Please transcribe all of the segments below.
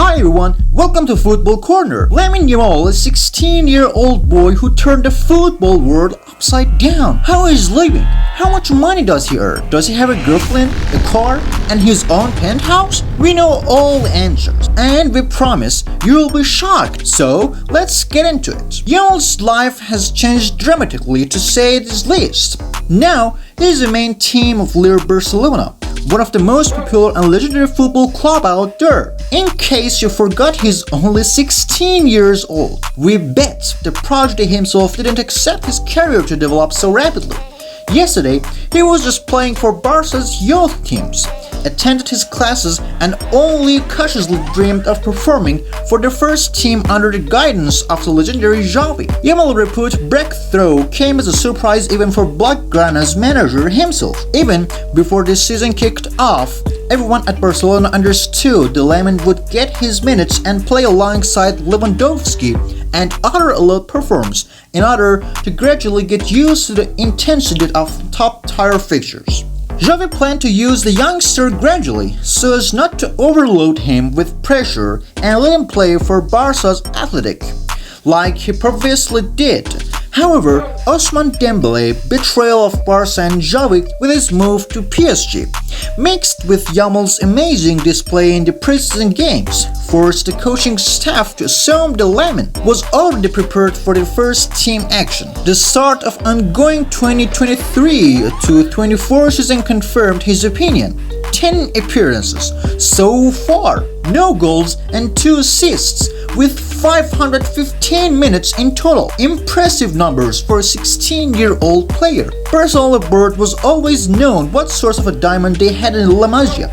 Hi everyone, welcome to Football Corner. Lamin Yamal is a 16-year-old boy who turned the football world upside down. How is he living? How much money does he earn? Does he have a girlfriend, a car, and his own penthouse? We know all the answers, and we promise you will be shocked. So, let's get into it. Yamal's life has changed dramatically, to say the least. Now, he is the main team of Barcelona, one of the most popular and legendary football club out there. In case you forgot, he's only 16 years old. We bet the prodigy himself didn't accept his career to develop so rapidly. Yesterday, he was just playing for Barca's youth teams, attended his classes, and only cautiously dreamed of performing for the first team under the guidance of the legendary Xavi. Yamal's reputed breakthrough came as a surprise even for Blaugrana's manager himself. Even before this season kicked off, everyone at Barcelona understood the Lamin would get his minutes and play alongside Lewandowski and other elite performers in order to gradually get used to the intensity of top-tier fixtures. Xavi planned to use the youngster gradually so as not to overload him with pressure and let him play for Barca's Athletic, like he previously did. However, Ousmane Dembele's betrayal of Barca and Xavi with his move to PSG, mixed with Yamal's amazing display in the preseason games, forced the coaching staff to assume the Lamin was already prepared for the first team action. The start of ongoing 2023-24 season confirmed his opinion. 10 appearances so far, no goals and 2 assists, with 515 minutes in total. Impressive numbers for a 16-year-old player. Barcelona board was always known what sort of a diamond they had in La Masia,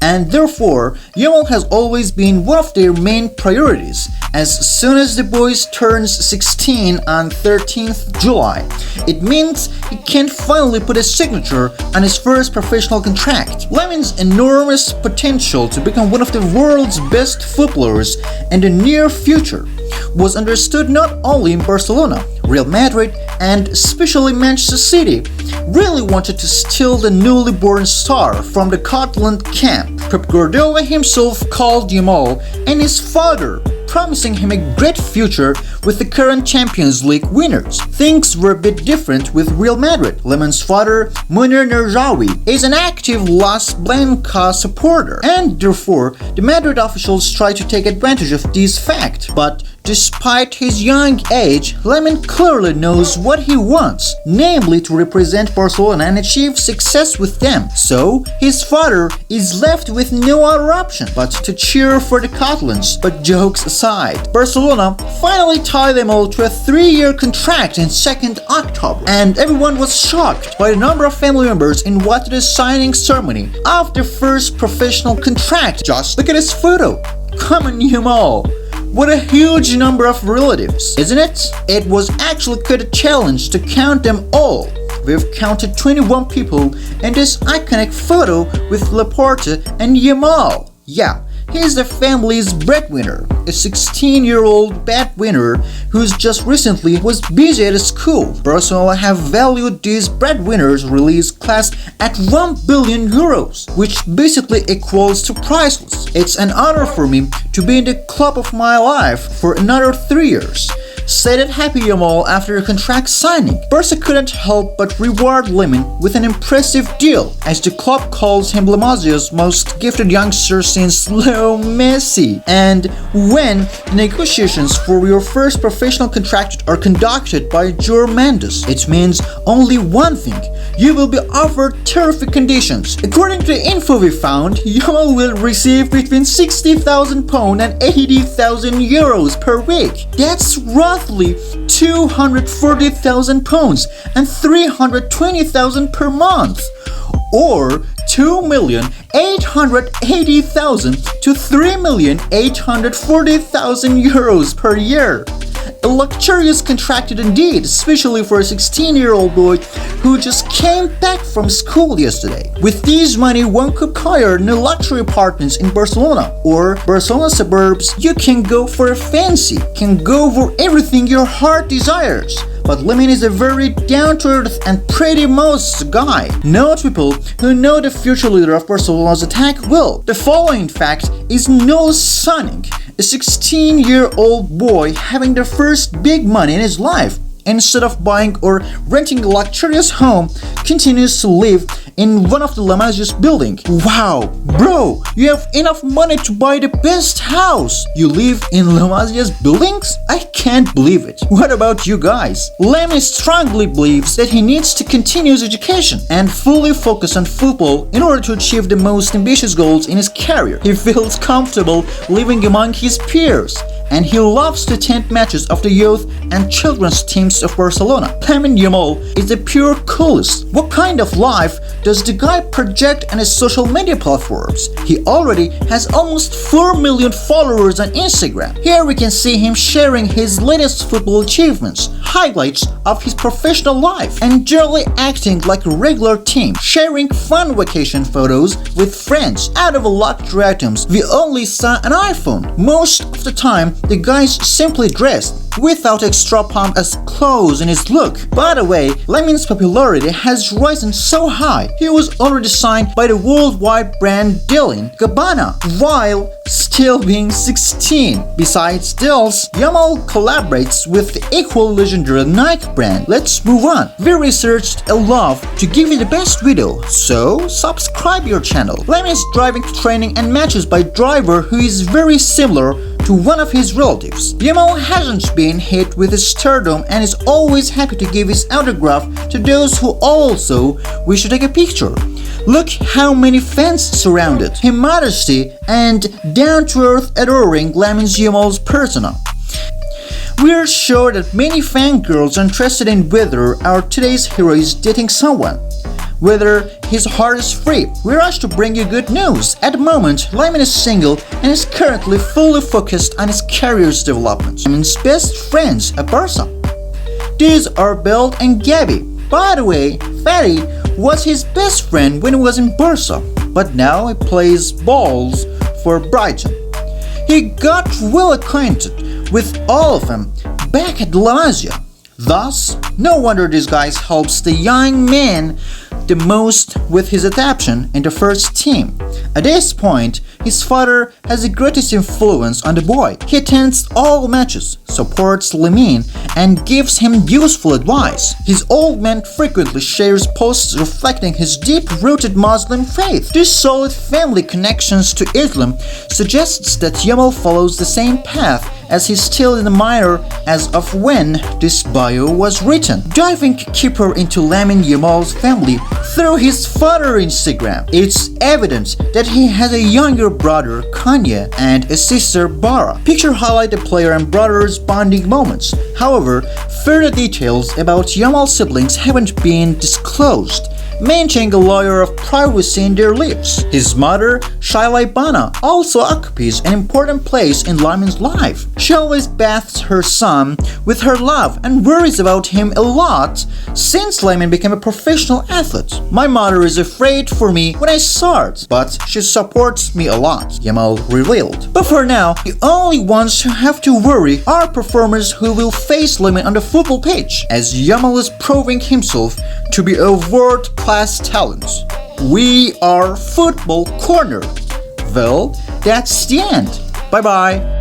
and therefore Yamal has always been one of their main priorities. As soon as the boy turns 16 on 13th July, it means he can finally put a signature on his first professional contract. Lamin's enormous potential to become one of the world's best footballers in the near future was understood not only in Barcelona. Real Madrid, and especially Manchester City, really wanted to steal the newly born star from the Catalan camp. Pep Guardiola himself called Yamal and his father, promising him a great future with the current Champions League winners. Things were a bit different with Real Madrid. Lamin's father, Munir Nerjawi, is an active Las Blancas supporter, and therefore the Madrid officials tried to take advantage of this fact. But despite his young age, Lamin clearly knows what he wants, namely to represent Barcelona and achieve success with them. So, his father is left with no other option but to cheer for the Catalans. But jokes aside, Barcelona finally tied them all to a 3-year contract in 2nd October, and everyone was shocked by the number of family members invited to the signing ceremony of their first professional contract. Just look at his photo. Come on, Yamal. What a huge number of relatives, isn't it? It was actually quite a challenge to count them all. We've counted 21 people in this iconic photo with Laporte and Yamal. Yeah, he's the family's breadwinner, a 16-year-old breadwinner who's just recently was busy at school. Barcelona have valued these breadwinners' release class at €1 billion, which basically equals to priceless. It's an honor for me to be in the club of my life for another 3 years, said happy Yamal after a contract signing. Barca couldn't help but reward Lamin with an impressive deal, as the club calls him La Masia's most gifted youngster since Leo Messi. And when the negotiations for your first professional contract are conducted by Jorge Mendes, it means only one thing: you will be offered terrific conditions. According to the info we found, Yamal will receive between £60,000 and €80,000 per week. That's roughly £240,000 and £320,000 per month, or €2,880,000 to €3,840,000 per year. A luxurious contract indeed, especially for a 16-year-old boy who just came back from school yesterday. With this money, one could hire new luxury apartments in Barcelona or Barcelona suburbs. You can go for a fancy, can go for everything your heart desires. But Lamin is a very down-to-earth and pretty modest guy. Note people who know the future leader of Barcelona's attack will. The following fact is no stunning. a 16-year-old boy having the first big money in his life, instead of buying or renting a luxurious home, continues to live in one of the La Masia's building. Wow, bro, you have enough money to buy the best house. You live in La Masia's buildings? I can't believe it. What about you guys? Lamin strongly believes that he needs to continue his education and fully focus on football in order to achieve the most ambitious goals in his career. He feels comfortable living among his peers, and he loves to attend matches of the youth and children's teams of Barcelona. Lamin Yamal is the pure coolest. What kind of life does the guy project on his social media platforms? He already has almost 4 million followers on Instagram. Here we can see him sharing his latest football achievements, highlights of his professional life, and generally acting like a regular team, sharing fun vacation photos with friends. Out of luxury items, we only saw an iPhone. Most of the time, the guy's simply dressed, without extra pump as clothes in his look. By the way, Lamin's popularity has risen so high, he was already signed by the worldwide brand delin, gabana, while still being 16. Besides this, Yamal collaborates with the equal legendary Nike brand. Let's move on. We researched a lot to give you the best video, so subscribe your channel. Lamin is driving to training and matches by driver who is very similar to one of his relatives. Yamal hasn't been hit with his stardom and is always happy to give his autograph to those who also wish to take a picture. Look how many fans surrounded him, modesty and down-to-earth adoring Lamin Yamal's persona. We are sure that many fangirls are interested in whether our today's hero is dating someone, whether his heart is free. We rush to bring you good news. At the moment, Lamin is single and is currently fully focused on his career's development. Lamin's best friends at Barca. These are Bill and Gabby. By the way, Fatty was his best friend when he was in Barca, but now he plays balls for Brighton. He got well acquainted with all of them back at La Masia. Thus, no wonder this guy helps the young man the most with his adaptation in the first team. At this point, his father has the greatest influence on the boy. He attends all matches, supports Lamin, and gives him useful advice. His old man frequently shares posts reflecting his deep-rooted Muslim faith. This solid family connections to Islam suggests that Yamal follows the same path as he's still in the minor as of when this bio was written. Diving deeper into Lamin Yamal's family through his father's Instagram, it's evident that he has a younger brother, Kanye, and a sister, Bara. Picture highlight the player and brother's bonding moments. However, further details about Yamal's siblings haven't been disclosed, maintaining a layer of privacy in their lives. His mother, Bana, also occupies an important place in Lamin's life. She always bathes her son with her love and worries about him a lot since Lamin became a professional athlete. My mother is afraid for me when I start, but she supports me a lot, Yamal revealed. But for now, the only ones who have to worry are performers who will face Lamin on the football pitch, as Yamal is proving himself to be a world-class talent. We are Football Corner. Well, that's the end. Bye-bye.